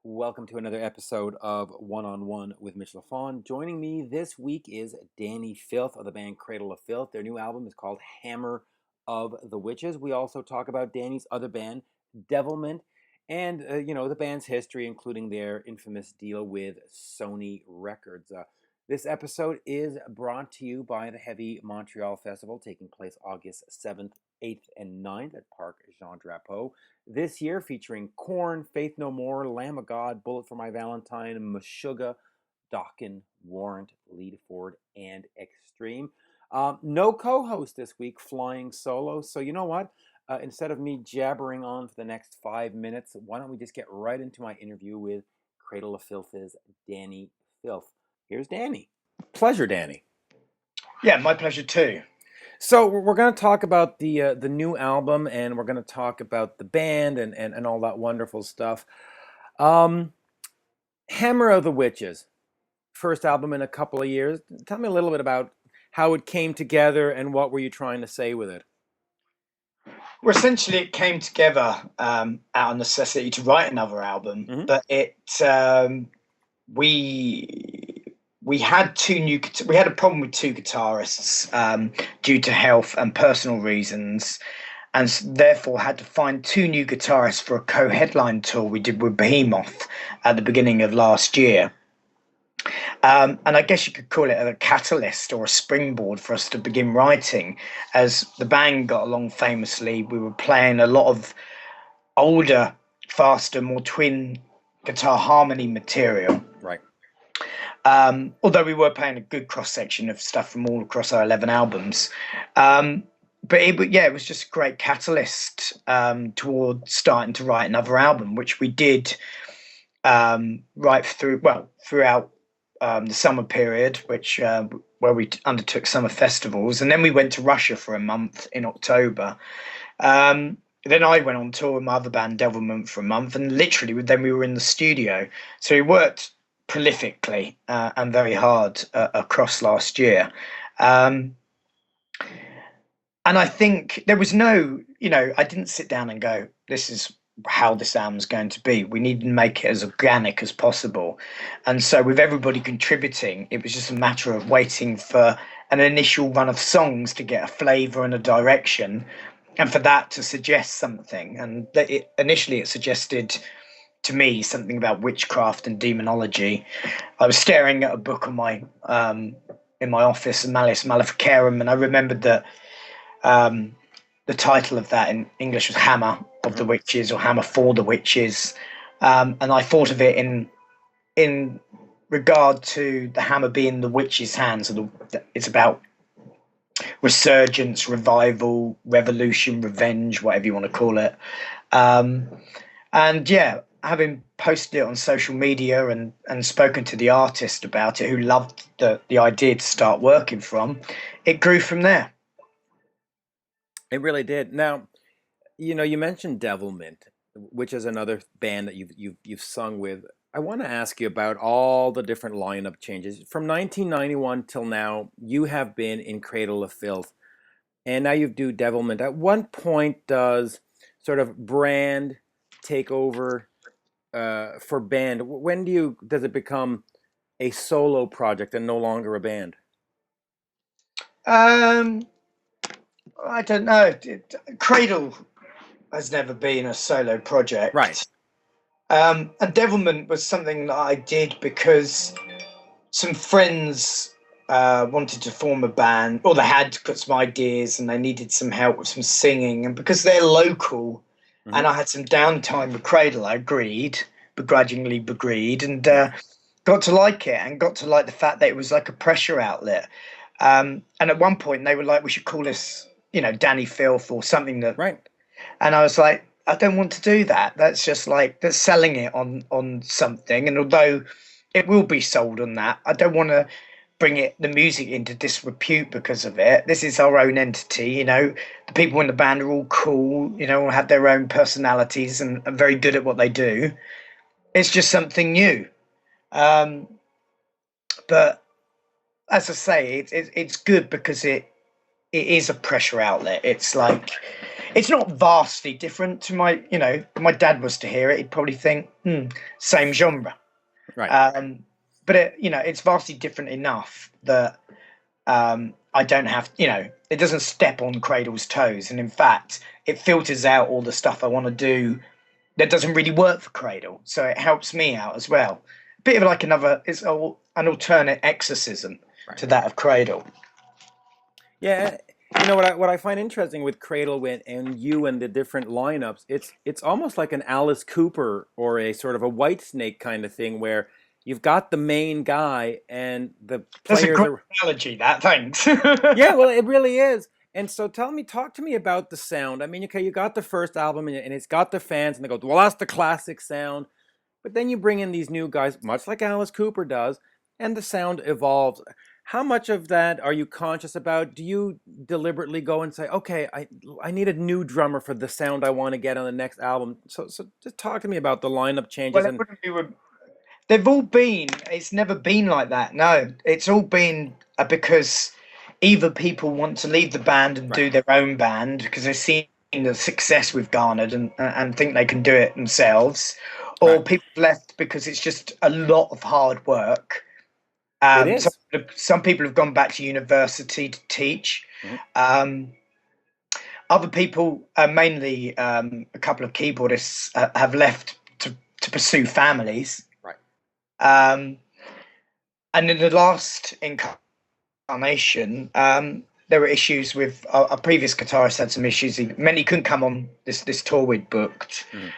Welcome to another episode of One on One with Mitch Lafon. Joining me this week is Dani Filth of the band Cradle of Filth. Their new album is called Hammer of the Witches. We also talk about Dani's other band, Devilment, and the band's history, including their infamous deal with Sony Records. This episode is brought to you by the Heavy Montreal Festival, taking place August 7th, 8th, and 9th at Parc Jean Drapeau. This year featuring Korn, Faith No More, Lamb of God, Bullet for My Valentine, Meshuggah, Dokken, Warrant, Lead Forward, and Extreme. No co-host this week, flying solo. So you know what? Instead of me jabbering on for the next 5 minutes, why don't we just get right into my interview with Cradle of Filth's Dani Filth. Here's Dani. Pleasure, Dani. Yeah, my pleasure too. So we're going to talk about the new album, and we're going to talk about the band and all that wonderful stuff. Hammer of the Witches, first album in a couple of years. Tell me a little bit about how it came together and what were you trying to say with it? Well, essentially, it came together out of necessity to write another album, but we had we had a problem with two guitarists due to health and personal reasons, and therefore had to find two new guitarists for a co-headline tour we did with Behemoth at the beginning of last year. And I guess you could call it a catalyst or a springboard for us to begin writing. As the band got along famously, we were playing a lot of older, faster, more twin guitar harmony material. Right. Although we were playing a good cross-section of stuff from all across our 11 albums. But it was just a great catalyst towards starting to write another album, which we did throughout the summer period, where we undertook summer festivals, and then we went to Russia for a month in October. Then I went on tour with my other band, Devilment, for a month, and literally then we were in the studio. So we worked prolifically and very hard across last year. And I think there was I didn't sit down and go, this is how this album's going to be. We need to make it as organic as possible. And so with everybody contributing, it was just a matter of waiting for an initial run of songs to get a flavour and a direction, and for that to suggest something. And initially it suggested to me something about witchcraft and demonology. I was staring at a book on my in my office, Malleus Maleficarum, and I remembered that the title of that in English was Hammer of the Witches, or Hammer for the Witches, and I thought of it in regard to the hammer being the witch's hands. It's about resurgence, revival, revolution, revenge, whatever you want to call it. And yeah, having posted it on social media and spoken to the artist about it, who loved the idea to start working from, it grew from there. It really did. Now, you mentioned Devilment, which is another band that you've sung with. I want to ask you about all the different lineup changes. From 1991 till now, you have been in Cradle of Filth, and now you do Devilment. At what point does sort of brand take over for band? When does it become a solo project and no longer a band? I don't know. Cradle has never been a solo project. Right. And Devilment was something that I did because some friends wanted to form a band, or they had got some ideas and they needed some help with some singing. And because they're local and I had some downtime with Cradle, I begrudgingly agreed, and got to like it, and got to like the fact that it was like a pressure outlet. And at one point they were like, we should call this, Dani Filth or something that. Right. And I was like, I don't want to do that. That's just like, that's selling it on something. And although it will be sold on that, I don't want to bring the music into disrepute because of it. This is our own entity, the people in the band are all cool, all have their own personalities and are very good at what they do. It's just something new. But as I say, it's good because it is a pressure outlet. It's like, It's not vastly different to if my dad was to hear it, he'd probably think, same genre. Right. But it's vastly different enough that I don't have, it doesn't step on Cradle's toes. And in fact, it filters out all the stuff I want to do that doesn't really work for Cradle. So it helps me out as well. A bit of like an alternate exorcism Right. to that of Cradle. Yeah, you know what I find interesting with Cradle and you and the different lineups, it's almost like an Alice Cooper or a sort of a White Snake kind of thing where you've got the main guy and the That's a players great are. analogy, that. Thanks. Yeah, well, it really is. And so talk to me about the sound. I mean, okay, you got the first album and it's got the fans and they go, well, that's the classic sound. But then you bring in these new guys, much like Alice Cooper does, and the sound evolves. How much of that are you conscious about? Do you deliberately go and say, okay, I need a new drummer for the sound I want to get on the next album? So just talk to me about the lineup changes Well, it and wouldn't be. They've all been. It's never been like that. No, it's all been because either people want to leave the band and right, do their own band because they've seen the success we've garnered and think they can do it themselves, or right. people left because it's just a lot of hard work. It Some, is. some people have gone back to university to teach. Mhm. Um, Other people, mainly a couple of keyboardists, have left to pursue families. Right. Um, and in the last incarnation, there were issues with our previous guitarist had some issues. He couldn't come on this tour we'd booked, Mhm.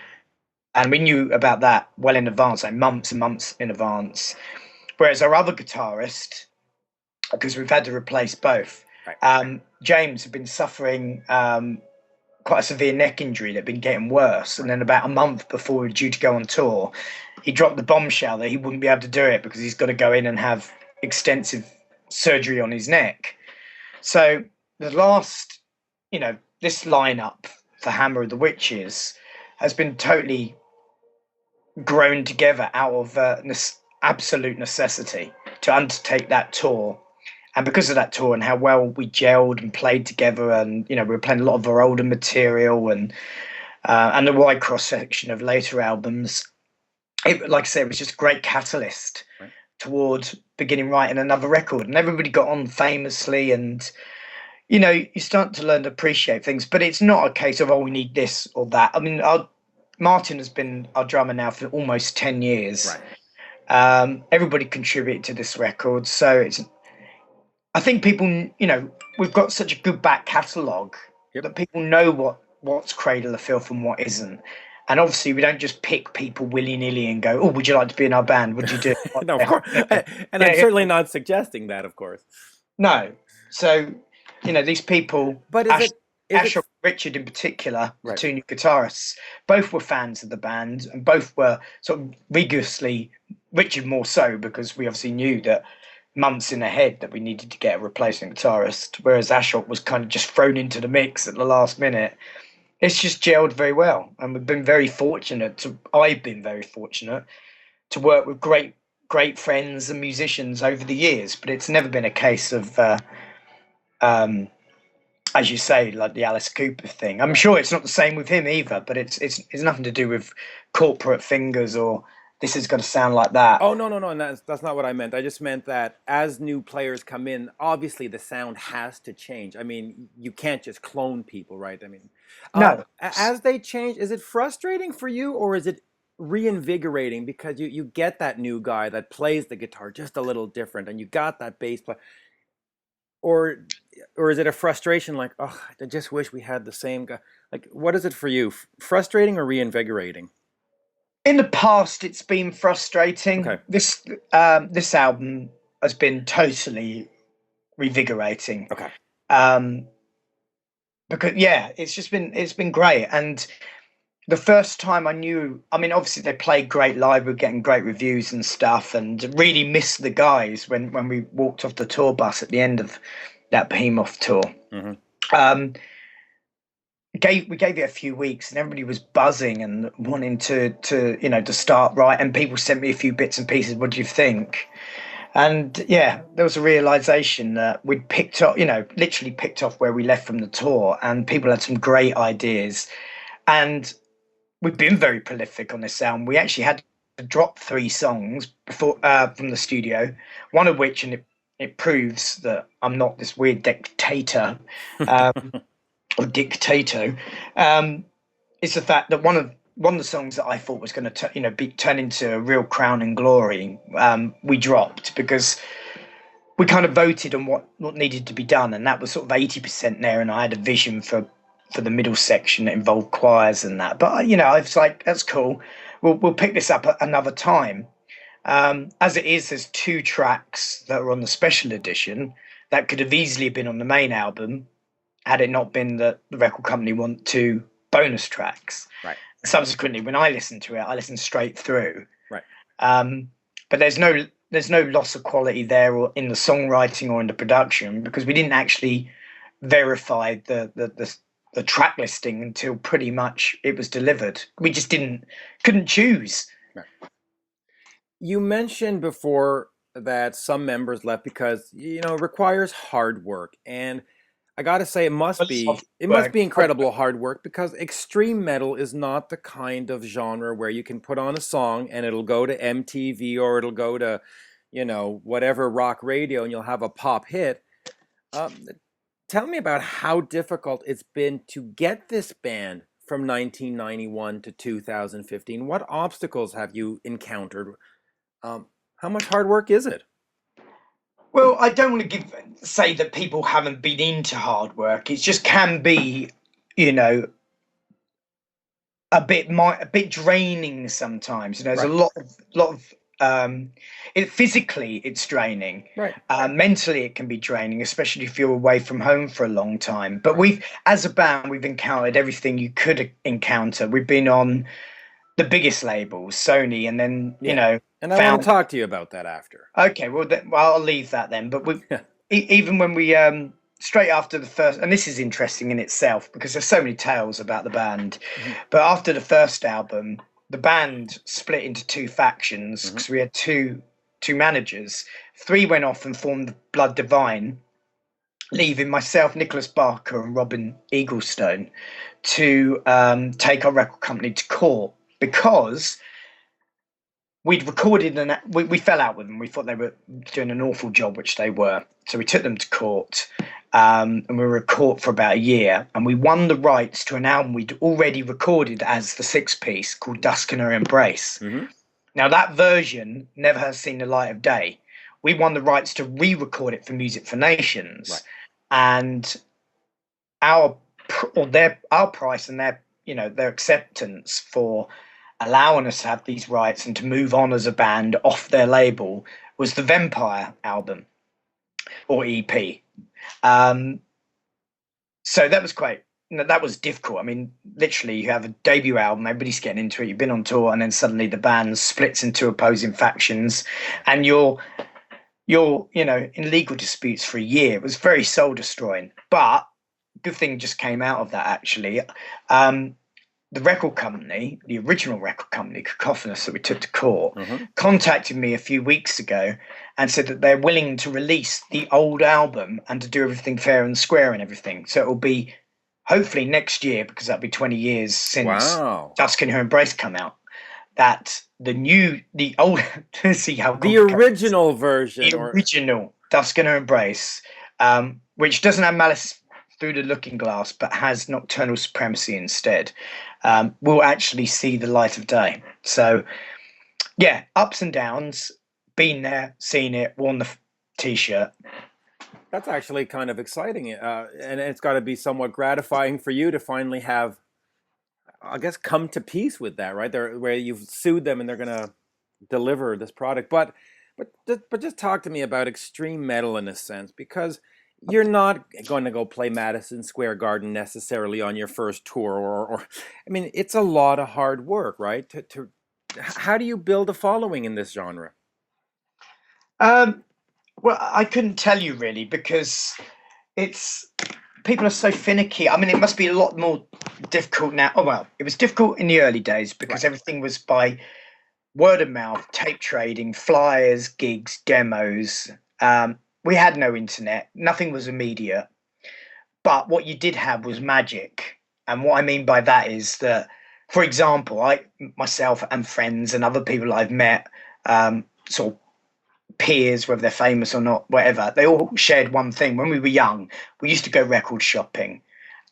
and we knew about that well in advance, like months and months in advance. Whereas our other guitarist, because we've had to replace both, Right. James had been suffering quite a severe neck injury that had been getting worse. And Right. then about a month before we were due to go on tour, he dropped the bombshell that he wouldn't be able to do it because he's got to go in and have extensive surgery on his neck. So the last, this lineup for Hammer of the Witches has been totally grown together out of absolute necessity to undertake that tour. And because of that tour and how well we gelled and played together, and we were playing a lot of our older material and the wide cross section of later albums, like I said, it was just a great catalyst Right. towards beginning writing another record. And everybody got on famously, and you start to learn to appreciate things. But it's not a case of we need this or that. I mean, Martin has been our drummer now for almost 10 years. Right. Everybody contributed to this record, so I think people, we've got such a good back catalogue Yep. that people know what's Cradle of Filth and what isn't. And obviously, we don't just pick people willy nilly and go, "Oh, would you like to be in our band? Would you do it?" No, of course. And I'm Yeah, certainly not suggesting that, of course. no. So, these people, But is Ash it and Richard in particular, the right? two new guitarists, both were fans of the band and both were sort of rigorously, Richard more so because we obviously knew that months in ahead that we needed to get a replacement guitarist, whereas Ashok was kind of just thrown into the mix at the last minute. It's just gelled very well, and we've been very fortunate I've been very fortunate to work with great friends and musicians over the years, but it's never been a case of um, as you say, like the Alice Cooper thing. I'm Right. sure it's not the same with him either, but it's nothing to do with corporate fingers or this is going to sound like that. Oh, no, no, no, and that's not what I meant. I just meant that as new players come in, obviously the sound has to change. I mean, you can't just clone people, right? I mean, No, as they change, is it frustrating for you or is it reinvigorating because you get that new guy that plays the guitar just a little different and you got that bass player, or or is it a frustration like, oh, I just wish we had the same guy? Like, what is it for you? Frustrating or reinvigorating? in the past it's been frustrating. Okay. This album has been totally revigorating. Okay. Um, because it's been great. And the first time I knew, I mean, obviously they played great live, we were getting great reviews and stuff, and really missed the guys when we walked off the tour bus at the end of that Behemoth tour. Hmm. Um, we gave it a few weeks, and everybody was buzzing and wanting to start right. And people sent me a few bits and pieces. What do you think? And yeah, there was a realization that we'd picked up, literally picked off where we left from the tour, and people had some great ideas. And we've been very prolific on this album. We actually had to drop 3 songs before from the studio, one of which, and it proves that I'm not this weird dictator um, or dictator. It's the fact that one of the songs that I thought was going to be turn into a real crown and glory, we dropped because we kind of voted on what needed to be done, and that was sort of 80% there. And I had a vision for the middle section that involved choirs and that. But I was like, that's cool. We'll pick this up at another time. As it is, there's 2 tracks that are on the special edition that could have easily been on the main album had it not been that the record company want 2 bonus tracks. Right. Subsequently, when I listened to it, I listened straight through. Right. But there's no loss of quality there, or in the songwriting or in the production, because we didn't actually verify the track listing until pretty much it was delivered. We just couldn't choose. Right. You mentioned before that some members left because it requires hard work, and I gotta say, it must be incredible hard work, because extreme metal is not the kind of genre where you can put on a song and it'll go to MTV or it'll go to, whatever rock radio, and you'll have a pop hit. Tell me about how difficult it's been to get this band from 1991 to 2015. What obstacles have you encountered? How much hard work is it? Well, I don't want to say that people haven't been into hard work. It just can be, a bit draining sometimes. There's a Right. lot of physically it's draining. Right. Mentally it can be draining, especially if you're away from home for a long time. But Right. as a band, we've encountered everything you could encounter. We've been on the biggest labels, Sony, and then Yeah. And I want to talk to you about that after. Okay, well, I'll leave that then. But even when we straight after the first, and this is interesting in itself because there's so many tales about the band. Mm-hmm. But after the first album, the band split into 2 factions because we had two managers. 3 went off and formed Blood Divine, leaving myself, Nicholas Barker, and Robin Eaglestone to take our record company to court because we'd recorded and we fell out with them. We thought they were doing an awful job, which they were. So we took them to court, and we were in court for about a year, and we won the rights to an album we'd already recorded as the 6-piece called Dusk in Her Embrace. Mm-hmm. Now that version never has seen the light of day. We won the rights to re-record it for Music for Nations, right. And our price and their acceptance for allowing us to have these rights and to move on as a band off their label was the Vampire album or EP. So that was that was difficult. I mean, literally, you have a debut album, everybody's getting into it, you've been on tour, and then suddenly the band splits into opposing factions, and you're in legal disputes for a year. It was very soul destroying, but good thing just came out of that, actually. The record company, the original record company, Cacophonous, that we took to court, contacted me a few weeks ago and said that they're willing to release the old album and to do everything fair and square and everything. So it'll be hopefully next year, because that'll be 20 years since Dusk in Her Embrace come out. That the old, see how the original version, the original Dusk in Her Embrace, which doesn't have Malice Through the Looking Glass, but has Nocturnal Supremacy instead, will actually see the light of day. So, yeah, ups and downs, been there, seen it, worn the T-shirt. That's actually kind of exciting, and it's got to be somewhat gratifying for you to finally have, I guess, come to peace with that, right? Where you've sued them and they're going to deliver this product. But just talk to me about extreme metal in a sense, because you're not going to go play Madison Square Garden necessarily on your first tour, or I mean, it's a lot of hard work, right? How do you build a following in this genre? Well, I couldn't tell you really, because people are so finicky. I mean, it must be a lot more difficult now. Oh well, it was difficult in the early days because everything was by word of mouth, tape trading, flyers, gigs, demos. We had no internet, nothing was immediate. But what you did have was magic. And what I mean by that is that, for example, myself and friends and other people I've met, sort of peers, whether they're famous or not, whatever, they all shared one thing. When we were young, we used to go record shopping.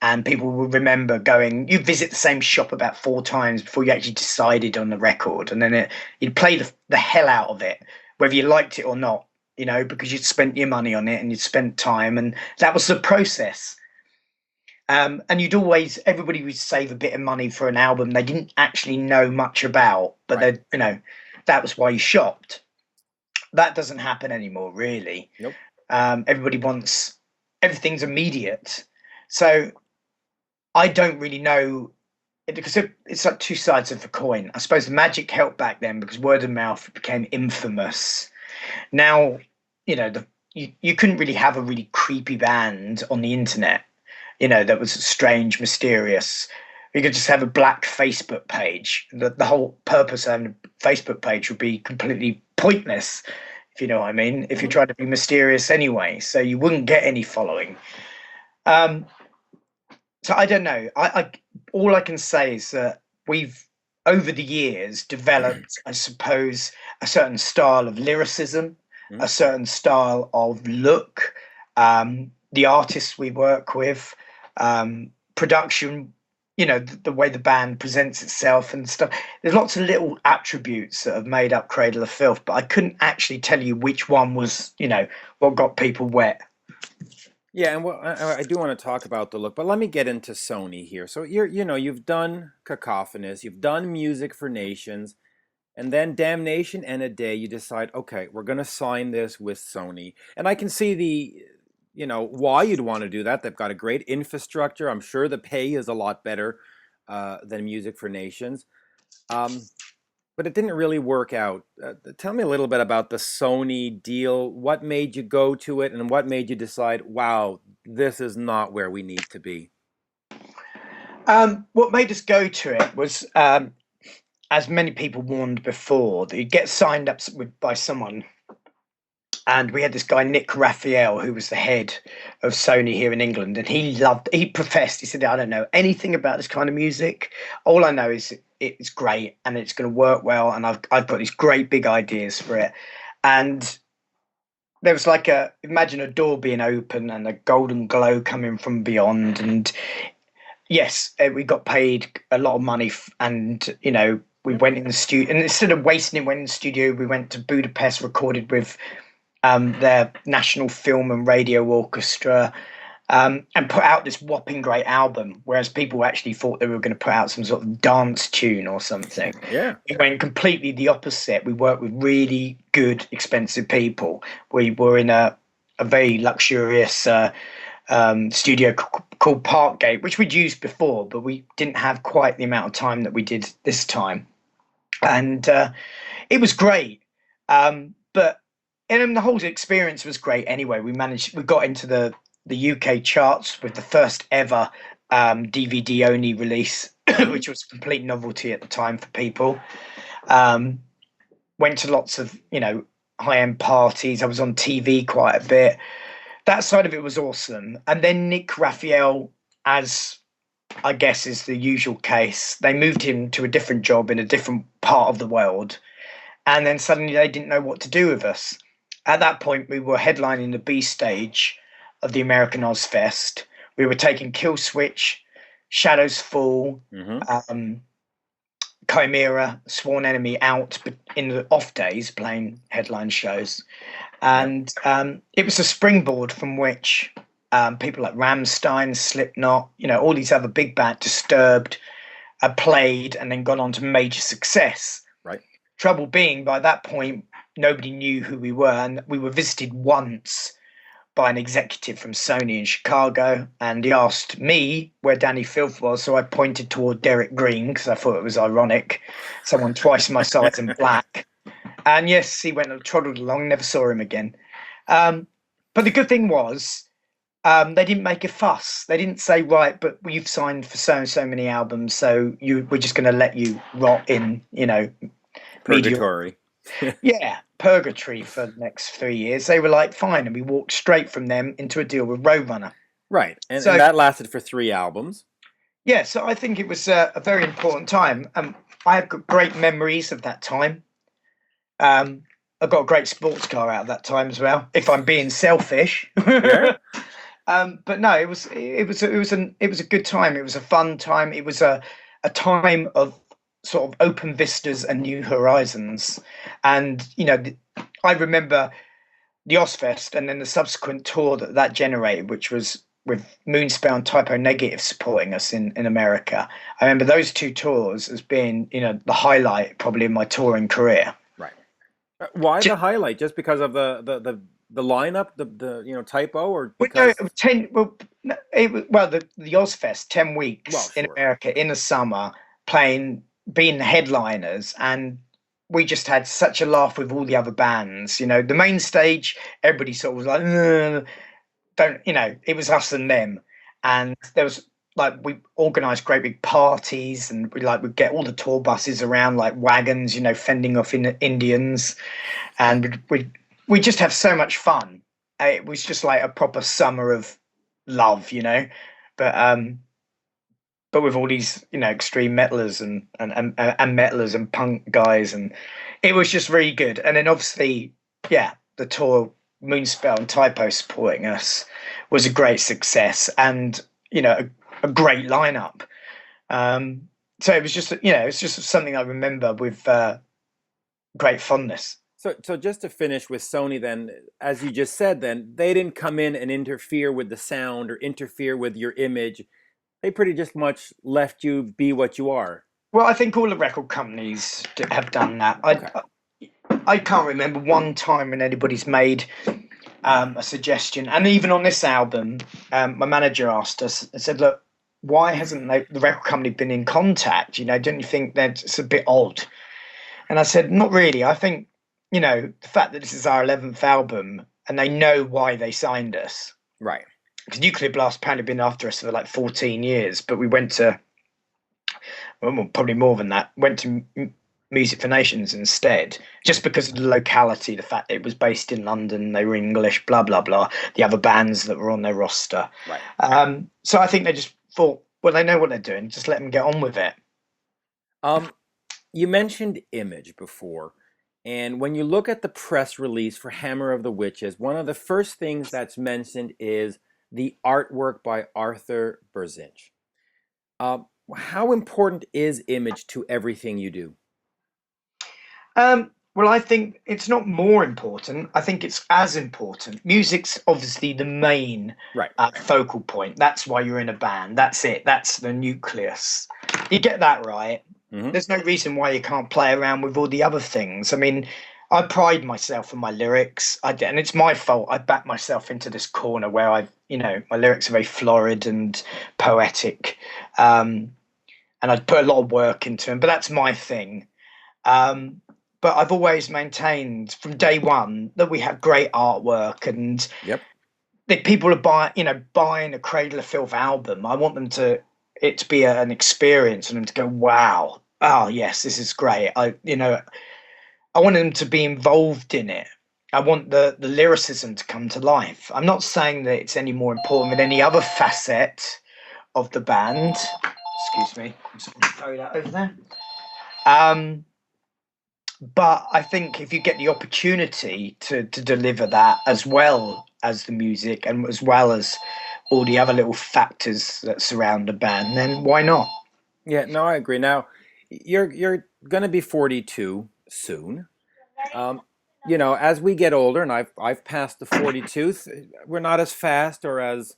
And people will remember going, you visit the same shop about 4 times before you actually decided on the record. And then you'd play the hell out of it, whether you liked it or not, because you'd spent your money on it and you'd spent time. And that was the process. And everybody would save a bit of money for an album they didn't actually know much about, but Right. that was why you shopped. That doesn't happen anymore, really. Nope. Everybody wants everything's immediate. So I don't really know, because it's like two sides of the coin. I suppose the magic helped back then because word of mouth became infamous. Now, you couldn't really have a really creepy band on the internet, that was strange, mysterious. You could just have a black Facebook page. The whole purpose of having a Facebook page would be completely pointless, if you know what I mean, if you're trying to be mysterious anyway. So you wouldn't get any following. So I don't know. All I can say is that we've, over the years, developed, I suppose, a certain style of lyricism, a certain style of look. The artists we work with, production, the way the band presents itself and stuff. There's lots of little attributes that have made up Cradle of Filth, but I couldn't actually tell you which one was, what got people wet. Yeah, and I do want to talk about the look, but let me get into Sony here. So you've done Cacophonous, you've done Music for Nations, and then Damnation and a Day, you decide, okay, we're going to sign this with Sony. And I can see why you'd want to do that. They've got a great infrastructure. I'm sure the pay is a lot better than Music for Nations. But it didn't really work out. Tell me a little bit about the Sony deal. What made you go to it, and what made you decide, wow, this is not where we need to be? What made us go to it was, as many people warned before, that you get signed up by someone. And we had this guy, Nick Raphael, who was the head of Sony here in England. And he said, I don't know anything about this kind of music. All I know is it's great and it's going to work well. And I've got these great big ideas for it. And there was imagine a door being open and a golden glow coming from beyond. And yes, we got paid a lot of money. We went in the studio. And instead of wasting it, went in the studio, we went to Budapest, recorded with their National Film and Radio Orchestra, and put out this whopping great album, whereas people actually thought they were going to put out some sort of dance tune or something. Yeah. It went completely the opposite. We worked with really good, expensive people. We were in a very luxurious studio called Parkgate, which we'd used before, but we didn't have quite the amount of time that we did this time. And it was great. But the whole experience was great anyway. We got into the UK charts with the first ever DVD only release, which was a complete novelty at the time for people. Went to lots of, high-end parties. I was on TV quite a bit. That side of it was awesome. And then Nick Raphael, as I guess is the usual case, they moved him to a different job in a different part of the world. And then suddenly they didn't know what to do with us. At that point, we were headlining the B stage of the American Ozfest. We were taking Kill Switch, Shadows Fall, Chimera, Sworn Enemy out in the off days, playing headline shows. And it was a springboard from which people like Rammstein, Slipknot, all these other big bands, Disturbed, played and then got on to major success. Right. Trouble being, by that point, nobody knew who we were, and we were visited once by an executive from Sony in Chicago, and he asked me where Dani Filth was, so I pointed toward Derek Green because I thought it was ironic, someone twice my size in black. And yes, he went and trotted along, never saw him again. But the good thing was, they didn't make a fuss. They didn't say, right, but you've signed for so and so many albums, so we're just going to let you rot in, mediocre. Purgatory. Yeah, purgatory for the next 3 years. They were like, fine, and we walked straight from them into a deal with Roadrunner. Right. And So that lasted for 3 albums. yeah, so I think it was a very important time. I have got great memories of that time. Um, I got a great sports car out of that time as well. If I'm being selfish, Sure. but no, it was a good time. It was a fun time. It was a time of sort of open vistas and new horizons. And I remember the Ozfest and then the subsequent tour that generated, which was with Moonspell and Typo Negative supporting us in America. I remember those two tours as being, the highlight probably in my touring career. Right. Why the highlight? Just because of the lineup, the typo, or Well, no, because? it was 10. Well, no, the Ozfest, 10 weeks Well, in sure. America in the summer, playing, being the headliners, and we just had such a laugh with all the other bands. The main stage, everybody sort of was like, "Ugh," don't it was us and them, and there was like we organised great big parties, and we'd get all the tour buses around like wagons, fending off in Indians, and we just have so much fun. It was just like a proper summer of love, but with all these extreme metalers and metalers and punk guys, and it was just really good. And then obviously, yeah, the tour, Moonspell and Typo supporting us, was a great success, and a great lineup. So it was just it's just something I remember with great fondness. So just to finish with Sony, then, as you just said, then they didn't come in and interfere with the sound or interfere with your image. They pretty just much left you be what you are. Well, I think all the record companies have done that. Okay. I can't remember one time when anybody's made a suggestion, and even on this album, my manager asked us and said, "Look, why hasn't the record company been in contact? Don't you think that it's a bit odd?" And I said, "Not really. I think the fact that this is our 11th album, and they know why they signed us, Right. because Nuclear Blast apparently been after us for like 14 years, but we went to." Well, probably more than that, went to Music for Nations instead, just because of the locality, the fact that it was based in London, they were English, blah, blah, blah, the other bands that were on their roster. Right. So I think they just thought, well, they know what they're doing, just let them get on with it. You mentioned image before, and when you look at the press release for Hammer of the Witches, one of the first things that's mentioned is the artwork by Arthur Berzinch. How important is image to everything you do? Well, I think it's not more important. I think it's as important. Music's obviously the main Right. focal point. That's why you're in a band. That's it. That's the nucleus. You get that right. Mm-hmm. There's no reason why you can't play around with all the other things. I mean, I pride myself on my lyrics, and it's my fault. I back myself into this corner where my lyrics are very florid and poetic, and I put a lot of work into them. But that's my thing. But I've always maintained from day one that we have great artwork, and Yep. that people are buying a Cradle of Filth album. I want it to be an experience, and them to go, wow, oh yes, this is great. I want them to be involved in it. I want the lyricism to come to life. I'm not saying that it's any more important than any other facet of the band. Excuse me, I'm just going to throw that over there. But I think if you get the opportunity to deliver that as well as the music and as well as all the other little factors that surround a band, then why not? Yeah, no, I agree. Now, you're gonna be 42 soon. As we get older, and I've passed the 42, we're not as fast or as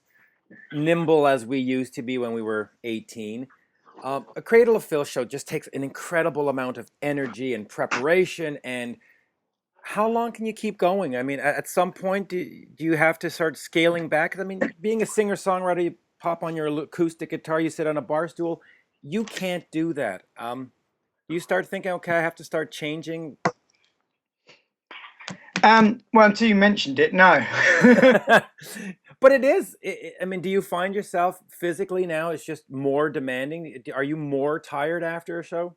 nimble as we used to be when we were 18. A Cradle of Filth show just takes an incredible amount of energy and preparation. And how long can you keep going? I mean, at some point, do you have to start scaling back? I mean, being a singer-songwriter, you pop on your acoustic guitar, you sit on a bar stool. You can't do that. You start thinking, okay, I have to start changing. Well, until you mentioned it, no. But it is. I mean, do you find yourself physically now it's just more demanding? Are you more tired after a show?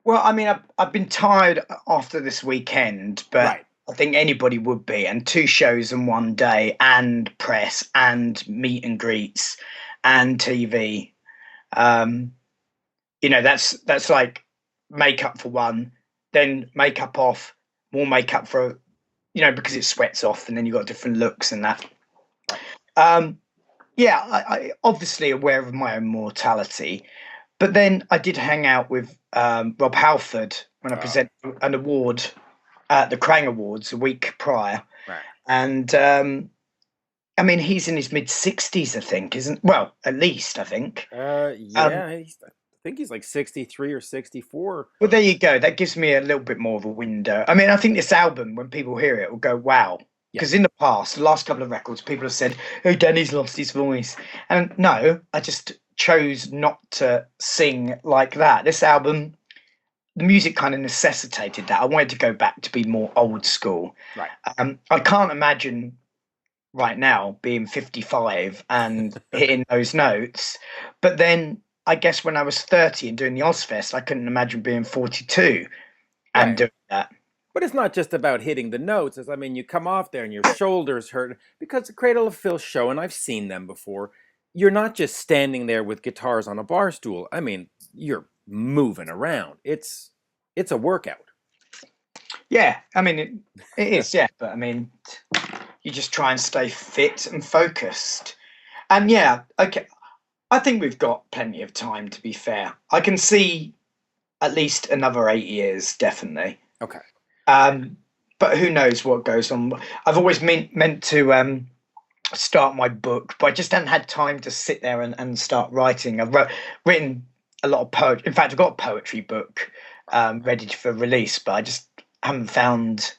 Well, I mean, I've been tired after this weekend, but Right. I think anybody would be. And two shows in one day, and press, and meet and greets, and TV. Um, that's like makeup for one, then makeup off, more makeup for, because it sweats off, and then you've got different looks and that. Right. Um, yeah, I obviously aware of my own mortality, but then I did hang out with Rob Halford when I Oh, presented an award at the Krang Awards a week prior, right. and I mean he's in his mid 60s, I think, isn't well at least I think. Um, Yeah, I think he's like 63 or 64. well, there you go. That gives me a little bit more of a window. I mean, I think this album, when people hear it, will go wow. Yeah. Because in the past, the last couple of records, people have said, "Oh, Danny's lost his voice," and no, I just chose not to sing like that. This album, the music kind of necessitated that. I wanted to go back to be more old school. Right. I can't imagine right now being 55 and hitting those notes. But then I guess when I was 30 and doing the Ozfest, I couldn't imagine being 42 and Right. doing that. But it's not just about hitting the notes. I mean, you come off there and your shoulders hurt because the Cradle of Filth show, and I've seen them before. You're not just standing there with guitars on a bar stool. I mean, you're moving around. It's a workout. Yeah, I mean, it is, yeah. But I mean, you just try and stay fit and focused. And yeah, okay, I think we've got plenty of time, to be fair. I can see at least another 8 years, definitely. Okay. Um, but who knows what goes on? I've always meant to start my book, but I just haven't had time to sit there and start writing. Written a lot of poetry. In fact, I've got a poetry book ready for release, but I just haven't found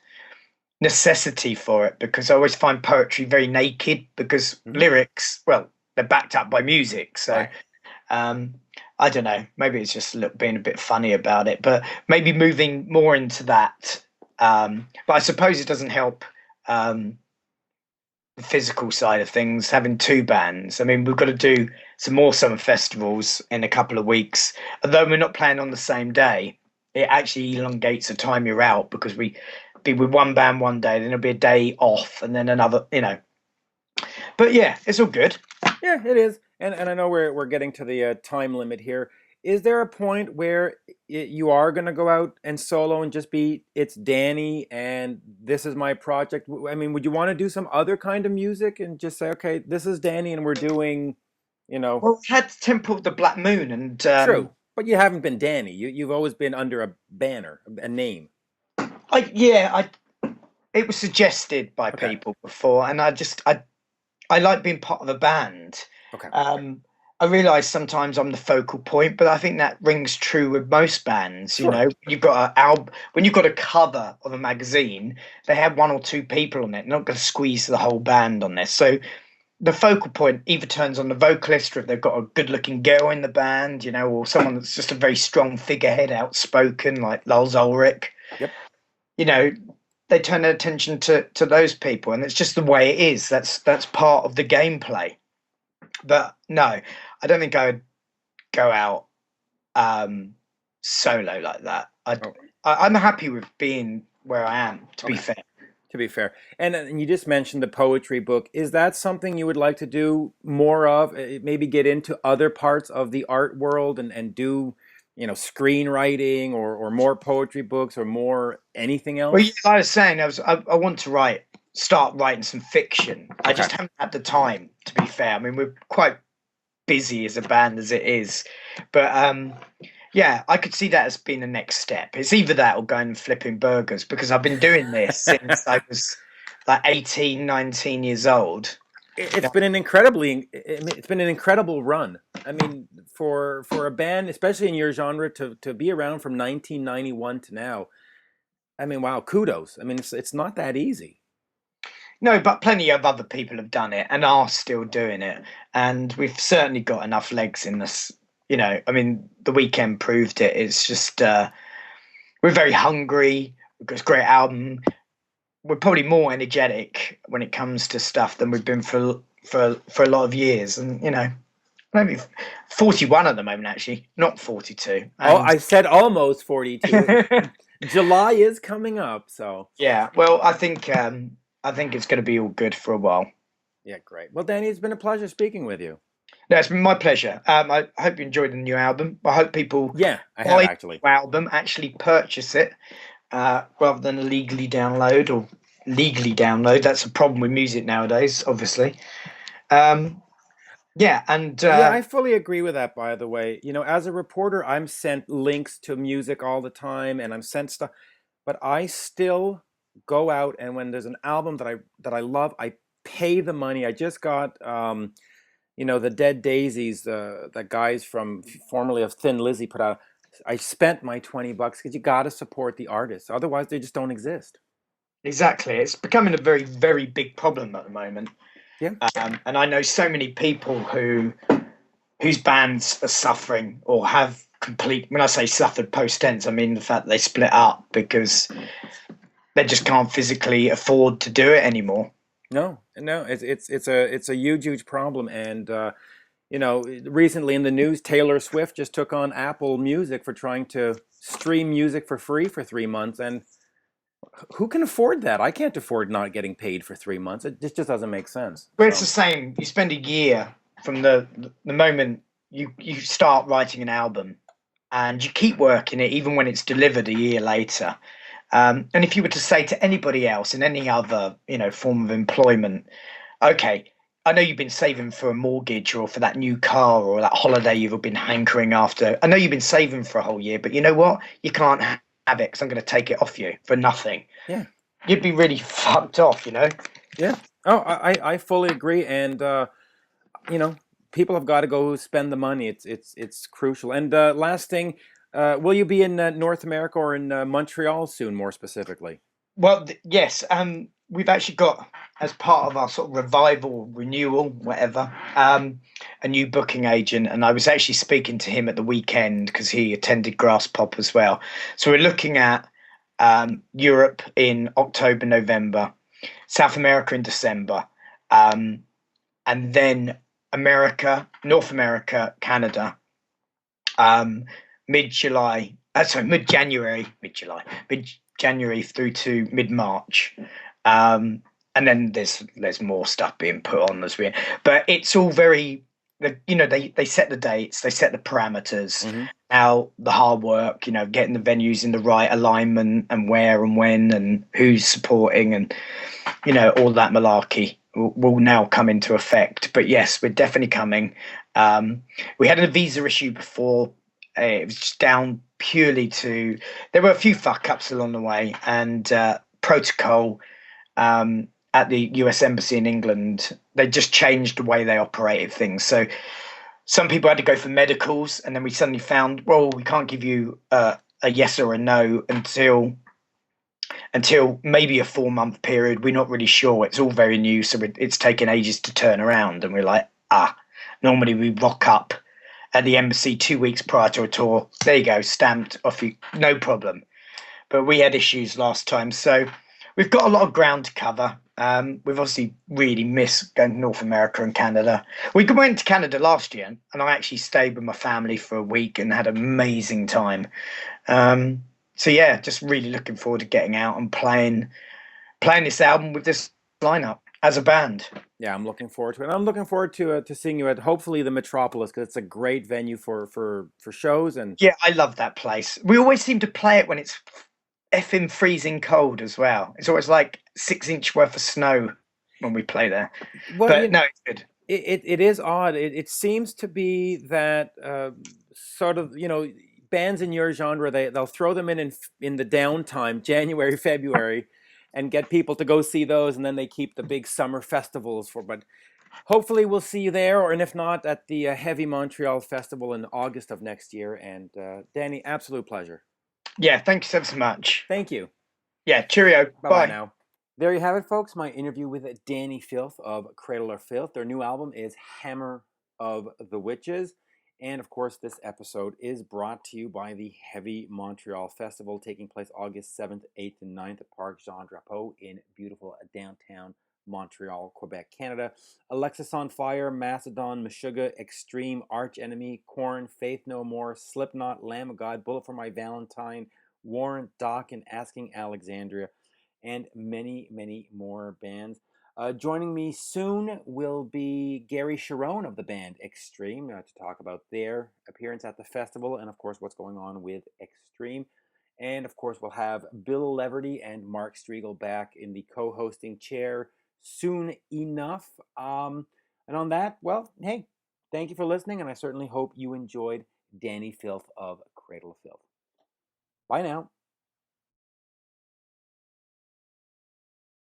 necessity for it because I always find poetry very naked because Hmm. lyrics, well, they're backed up by music. So Right. um, I don't know. Maybe it's just being a bit funny about it, but maybe moving more into that. But I suppose it doesn't help the physical side of things having two bands. I mean, we've got to do some more summer festivals in a couple of weeks. Although we're not playing on the same day, it actually elongates the time you're out because we be with one band one day, then it'll be a day off, and then another. But yeah, it's all good. Yeah, it is. And I know we're getting to the time limit here. Is there a point where you are going to go out and solo and just be it's Danny and this is my project? I mean, would you want to do some other kind of music and just say, okay, this is Danny and we're doing, you know, Well, we had Temple of the Black Moon, and true, but you haven't been Danny. You've always been under a banner, a name. I it was suggested by Okay. people before, and I like being part of a band. Okay. Um, I realise sometimes I'm the focal point, but I think that rings true with most bands. You Sure. know, you've got a album when you've got a cover of a magazine, they have one or two people on it. They're not going to squeeze the whole band on this. So the focal point either turns on the vocalist, or if they've got a good-looking girl in the band, or someone that's just a very strong figurehead, outspoken, like Lars Ulrich. Yep. You know, they turn their attention to those people, and it's just the way it is. That's part of the gameplay. But no, I don't think I would go out solo like that. Oh, I'm happy with being where I am, to be okay. fair. To be fair. And you just mentioned the poetry book. Is that something you would like to do more of? Maybe get into other parts of the art world and do, screenwriting or more poetry books or more anything Well, yeah, else? like I was saying, I want to start writing some fiction. I Okay. just haven't had the time, to be fair. I mean, we're quite busy as a band as it is, but yeah, I could see that as being the next step. It's either that or going and flipping burgers because I've been doing this since I was like 18, 19 years old. It's been it's been an incredible run. I mean, for a band, especially in your genre, to be around from 1991 to now. I mean, wow, kudos. I mean, it's not that easy. No, but plenty of other people have done it and are still doing it. And we've certainly got enough legs in this. I mean, the weekend proved it. It's just, we're very hungry. We've got a great album. We're probably more energetic when it comes to stuff than we've been for a lot of years. And, maybe 41 at the moment, actually, not 42. Oh, And I said almost 42. July is coming up, so yeah, well, I think it's going to be all good for a while. yeah, great. Well, Danny, it's been a pleasure speaking with you. No, it's been my pleasure. I hope you enjoyed the new album. I hope people Yeah, I have buy actually. the album, actually purchase it, rather than illegally download or legally download. That's a problem with music nowadays, obviously. Um, yeah, and Yeah, I fully agree with that, by the way. As a reporter, I'm sent links to music all the time and I'm sent stuff, but I still go out and when there's an album that I love, I pay the money. I just got the Dead Daisies, the guys from formerly of Thin Lizzy put out. I spent my $20 because you got to support the artists. Otherwise, they just don't exist. exactly, it's becoming a very, very big problem at the moment. Yeah. And I know so many people whose bands are suffering or have complete. When I say suffered post tense, I mean the fact they split up because they just can't physically afford to do it anymore. No, no, it's a huge problem, and recently in the news, Taylor Swift just took on Apple Music for trying to stream music for free for 3 months, and who can afford that? I can't afford not getting paid for 3 months. It just doesn't make sense. But it's the So same. You spend a year from the moment you start writing an album, and you keep working it even when it's delivered a year later. And if you were to say to anybody else in any other form of employment, okay, I know you've been saving for a mortgage or for that new car or that holiday you've been hankering after. I know you've been saving for a whole year, but you know what? You can't have it because I'm going to take it off you for nothing. yeah, You'd be really fucked off. yeah. Oh, I fully agree, and you know, people have got to go spend the money. It's crucial. And last thing, will you be in North America or in Montreal soon, more specifically? Well, yes, we've actually got, as part of our sort of revival, renewal, whatever, a new booking agent, and I was actually speaking to him at the weekend because he attended Grass Pop as well. So we're looking at Europe in October, November, South America in December, um, and then America, North America, Canada, um, mid July. Sorry, mid January through to mid March. And then there's more stuff being put on as we. But it's all very. They set the dates, they set the parameters. Hmm. Now the hard work, getting the venues in the right alignment and where and when and who's supporting and all that malarkey will now come into effect. But yes, we're definitely coming. We had a visa issue before. It was just down purely to there were a few fuck ups along the way and protocol at the US Embassy in England. They just changed the way they operated things. So some people had to go for medicals, and then we suddenly found, well, we can't give you a yes or a no until maybe a 4 month period. We're not really sure. It's all very new, so it's taken ages to turn around. And we're like, normally we rock up at the embassy 2 weeks prior to a tour. There you go, stamped off you, no problem. But we had issues last time, so we've got a lot of ground to cover. We've obviously really missed going to North America and Canada. We went to Canada last year, and I actually stayed with my family for a week and had an amazing time. So yeah, just really looking forward to getting out and playing this album with this lineup as a band. Yeah, I'm looking forward to it. I'm looking forward to seeing you at hopefully the Metropolis because it's a great venue for shows and Yeah, I love that place. We always seem to play it when it's effing freezing cold as well. It's always like 6 inch worth of snow when we play there. well, But no, it's good. it is odd. It seems to be that sort of bands in your genre they'll throw them in the downtime January February and get people to go see those and then they keep the big summer festivals for but hopefully we'll see you there or and if not at the Heavy Montreal Festival in August of next year and Danny, absolute pleasure. Yeah, thank you so much. Thank you. Yeah, cheerio. Bye bye Bye. now. There you have it, folks. My interview with Dani Filth of Cradle of Filth. Their new album is Hammer of the Witches. And of course, this episode is brought to you by the Heavy Montreal Festival taking place August 7th, 8th, and 9th at Parc Jean Drapeau in beautiful downtown Montreal, Quebec, Canada. Alexis on Fire, Macedon, Meshuggah, Extreme, Arch Enemy, Korn, Faith No More, Slipknot, Lamb of God, Bullet for My Valentine, Warrant, Doc, and Asking Alexandria, and many, many more bands. Joining me soon will be Gary Sharon of the band Extreme to talk about their appearance at the festival and, of course, what's going on with Extreme. And, of course, we'll have Bill Leverty and Mark Striegel back in the co-hosting chair soon enough. And on that, well, hey, thank you for listening, and I certainly hope you enjoyed Dani Filth of Cradle of Filth. Bye now.